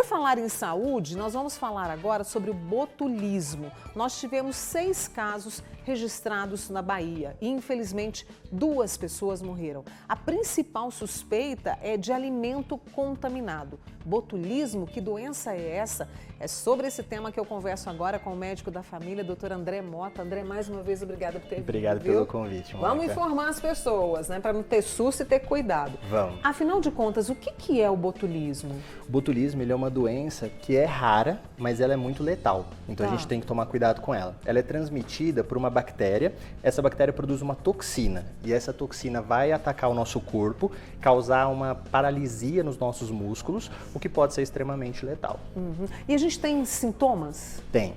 falar em saúde, nós vamos falar agora sobre o botulismo. Nós tivemos 6 casos registrados na Bahia e, infelizmente, 2 pessoas morreram. A principal suspeita é de alimento contaminado. Botulismo, que doença é essa? É sobre esse tema que eu converso agora com o médico da família, Dr. André Mota. André, mais uma vez, obrigada por ter vindo. Obrigado pelo convite, Mônica. Vamos informar as pessoas, né, para não ter susto e ter cuidado. Vamos. Afinal de contas, o que é o botulismo? O botulismo, ele é uma doença que é rara, mas ela é muito letal. Então a gente tem que tomar cuidado com ela. Ela é transmitida por uma bactéria. Essa bactéria produz uma toxina e essa toxina vai atacar o nosso corpo, causar uma paralisia nos nossos músculos, o que pode ser extremamente letal. E a gente tem sintomas? Tem.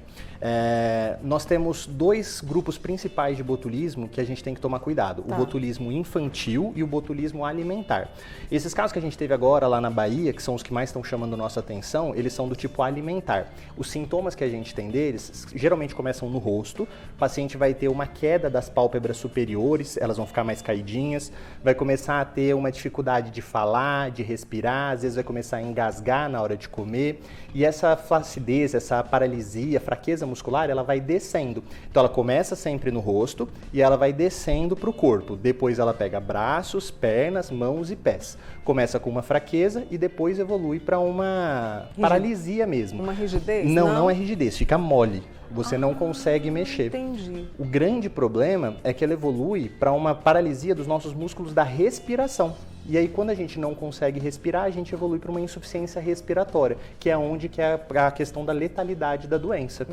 Nós temos 2 grupos principais de botulismo que a gente tem que tomar cuidado. O botulismo infantil e o botulismo alimentar. Esses casos que a gente teve agora lá na Bahia, que são os que mais estão chamando nossa atenção, eles são do tipo alimentar. Os sintomas que a gente tem deles, geralmente começam no rosto. O paciente vai ter uma queda das pálpebras superiores, elas vão ficar mais caidinhas, vai começar a ter uma dificuldade de falar, de respirar, às vezes vai começar a engasgar na hora de comer. E essa flacidez, essa paralisia, fraqueza muscular, ela vai descendo. Então ela começa sempre no rosto e ela vai descendo para o corpo. Depois ela pega braços, pernas, mãos e pés. Começa com uma fraqueza e depois evolui para uma paralisia mesmo. Uma rigidez? Não é rigidez, fica mole. Você não consegue mexer. Entendi. O grande problema é que ela evolui para uma paralisia dos nossos músculos da respiração. E aí, quando a gente não consegue respirar, a gente evolui para uma insuficiência respiratória, que é onde que é a questão da letalidade da doença.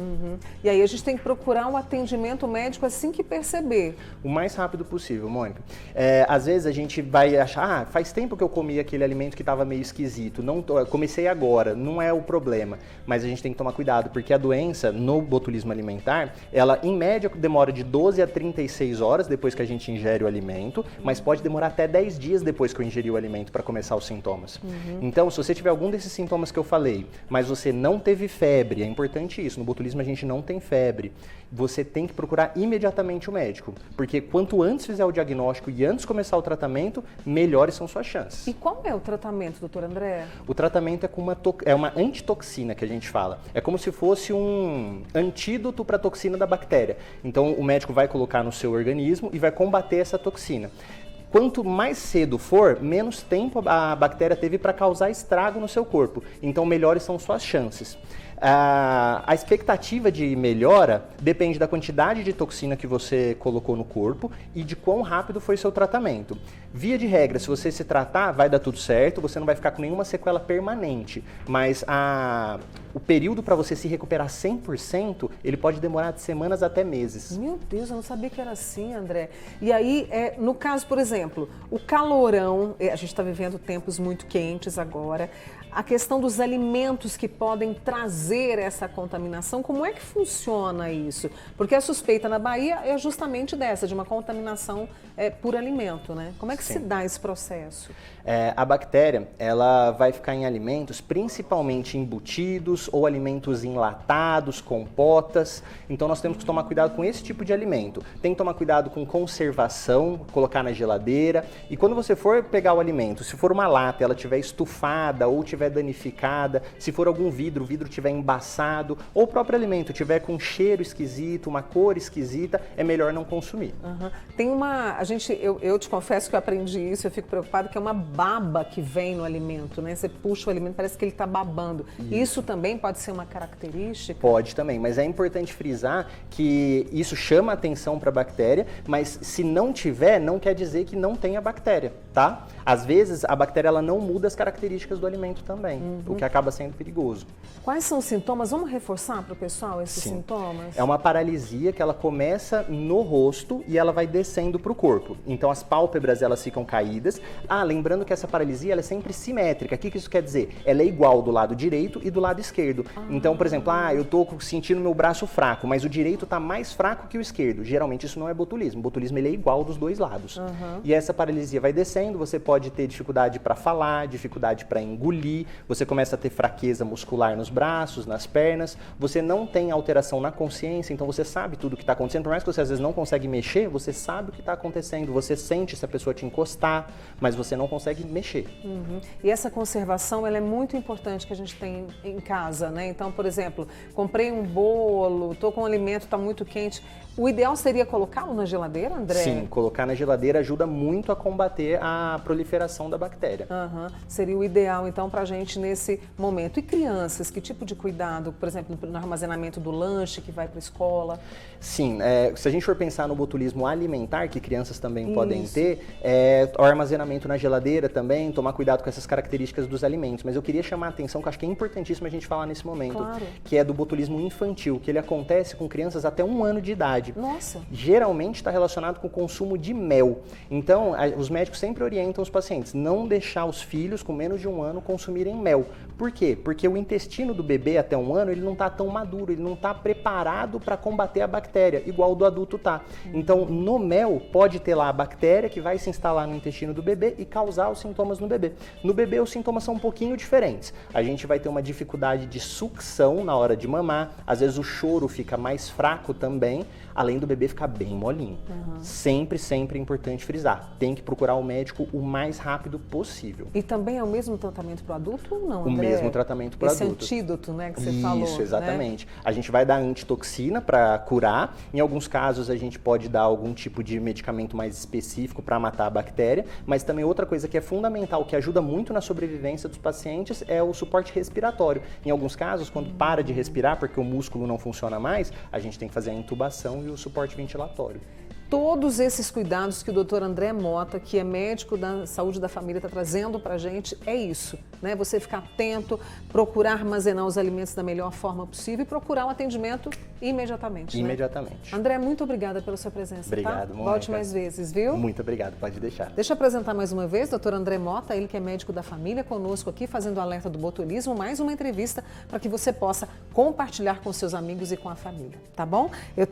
E aí a gente tem que procurar um atendimento médico assim que perceber. O mais rápido possível, Mônica. Às vezes a gente vai achar, faz tempo que eu comi aquele alimento que estava meio esquisito, comecei agora, não é o problema. Mas a gente tem que tomar cuidado, porque a doença, no botulismo alimentar, ela em média demora de 12 a 36 horas depois que a gente ingere o alimento, mas pode demorar até 10 dias depois que eu ingeri o alimento para começar os sintomas. Então, se você tiver algum desses sintomas que eu falei, mas você não teve febre, é importante isso, no botulismo a gente não tem febre, você tem que procurar imediatamente o médico, porque quanto antes fizer o diagnóstico e antes começar o tratamento, melhores são suas chances. E qual é o tratamento, doutor André? O tratamento é com uma antitoxina que a gente fala. É como se fosse um antídoto para a toxina da bactéria. Então, o médico vai colocar no seu organismo e vai combater essa toxina. Quanto mais cedo for, menos tempo a bactéria teve para causar estrago no seu corpo. Então, melhores são suas chances. A expectativa de melhora depende da quantidade de toxina que você colocou no corpo e de quão rápido foi seu tratamento. Via de regra, se você se tratar, vai dar tudo certo, você não vai ficar com nenhuma sequela permanente, mas o período para você se recuperar 100%, ele pode demorar de semanas até meses. Meu Deus, eu não sabia que era assim, André. E aí, no caso, por exemplo, o calorão, a gente está vivendo tempos muito quentes agora, a questão dos alimentos que podem trazer essa contaminação, como é que funciona isso? Porque a suspeita na Bahia é justamente dessa, de uma contaminação por alimento, né? Como é que se dá esse processo? A bactéria, ela vai ficar em alimentos, principalmente embutidos ou alimentos enlatados, compotas. Então nós temos que tomar cuidado com esse tipo de alimento. Tem que tomar cuidado com conservação, colocar na geladeira. E quando você for pegar o alimento, se for uma lata, ela estiver estufada ou estiver danificada, se for algum vidro, o vidro estiver embaçado, ou o próprio alimento estiver com um cheiro esquisito, uma cor esquisita, é melhor não consumir. Tem eu te confesso que eu aprendi isso, eu fico preocupada, que é uma baba que vem no alimento, né? Você puxa o alimento, parece que ele está babando. Isso também pode ser uma característica? Pode também, mas é importante frisar que isso chama atenção para a bactéria, mas se não tiver, não quer dizer que não tenha bactéria, tá? Às vezes, a bactéria ela não muda as características do alimento também, o que acaba sendo perigoso. Quais são os sintomas? Vamos reforçar para o pessoal esses sintomas? É uma paralisia que ela começa no rosto e ela vai descendo para o corpo. Então, as pálpebras elas ficam caídas. Lembrando que essa paralisia ela é sempre simétrica. O que isso quer dizer? Ela é igual do lado direito e do lado esquerdo. Então, por exemplo, eu estou sentindo meu braço fraco, mas o direito está mais fraco que o esquerdo. Geralmente isso não é botulismo. O botulismo ele é igual dos dois lados. E essa paralisia vai descendo, você pode ter dificuldade para falar, dificuldade para engolir, dormir, você começa a ter fraqueza muscular nos braços, nas pernas, você não tem alteração na consciência, então você sabe tudo o que está acontecendo, por mais que você às vezes não consegue mexer, você sabe o que está acontecendo, você sente se a pessoa te encostar, mas você não consegue mexer. E essa conservação, ela é muito importante que a gente tem em casa, né? Então, por exemplo, comprei um bolo, estou com um alimento, está muito quente. O ideal seria colocá-lo na geladeira, André? Sim, colocar na geladeira ajuda muito a combater a proliferação da bactéria. Seria o ideal, então, para a gente nesse momento. E crianças, que tipo de cuidado, por exemplo, no armazenamento do lanche que vai para a escola? Sim, se a gente for pensar no botulismo alimentar, que crianças também podem ter, o armazenamento na geladeira também, tomar cuidado com essas características dos alimentos. Mas eu queria chamar a atenção, que eu acho que é importantíssimo a gente falar nesse momento, que é do botulismo infantil, que ele acontece com crianças até 1 ano de idade. Nossa! Geralmente está relacionado com o consumo de mel. Então, os médicos sempre orientam os pacientes não deixar os filhos com menos de 1 ano consumirem mel. Por quê? Porque o intestino do bebê até 1 ano, ele não está tão maduro, ele não está preparado para combater a bactéria, igual o do adulto tá. Então, no mel, pode ter lá a bactéria que vai se instalar no intestino do bebê e causar os sintomas no bebê. No bebê, os sintomas são um pouquinho diferentes. A gente vai ter uma dificuldade de sucção na hora de mamar, às vezes o choro fica mais fraco também, além do bebê ficar bem molinho. Sempre, sempre é importante frisar. Tem que procurar o médico o mais rápido possível. E também é o mesmo tratamento para o adulto ou não, André? O mesmo tratamento para adulto. Esse antídoto, né, que você falou. Isso, exatamente. Né? A gente vai dar antitoxina para curar. Em alguns casos, a gente pode dar algum tipo de medicamento mais específico para matar a bactéria. Mas também outra coisa que é fundamental, que ajuda muito na sobrevivência dos pacientes, é o suporte respiratório. Em alguns casos, quando para de respirar, porque o músculo não funciona mais, a gente tem que fazer a intubação e o suporte ventilatório. Todos esses cuidados que o Dr. André Mota, que é médico da saúde da família, está trazendo para a gente, é isso, né? Você ficar atento, procurar armazenar os alimentos da melhor forma possível e procurar o atendimento imediatamente. Imediatamente. Né? André, muito obrigada pela sua presença. Obrigado, tá? Mônica. Volte mais vezes, viu? Muito obrigado, pode deixar. Deixa eu apresentar mais uma vez, Dr. André Mota, ele que é médico da família, conosco aqui, fazendo alerta do botulismo, mais uma entrevista para que você possa compartilhar com seus amigos e com a família, tá bom?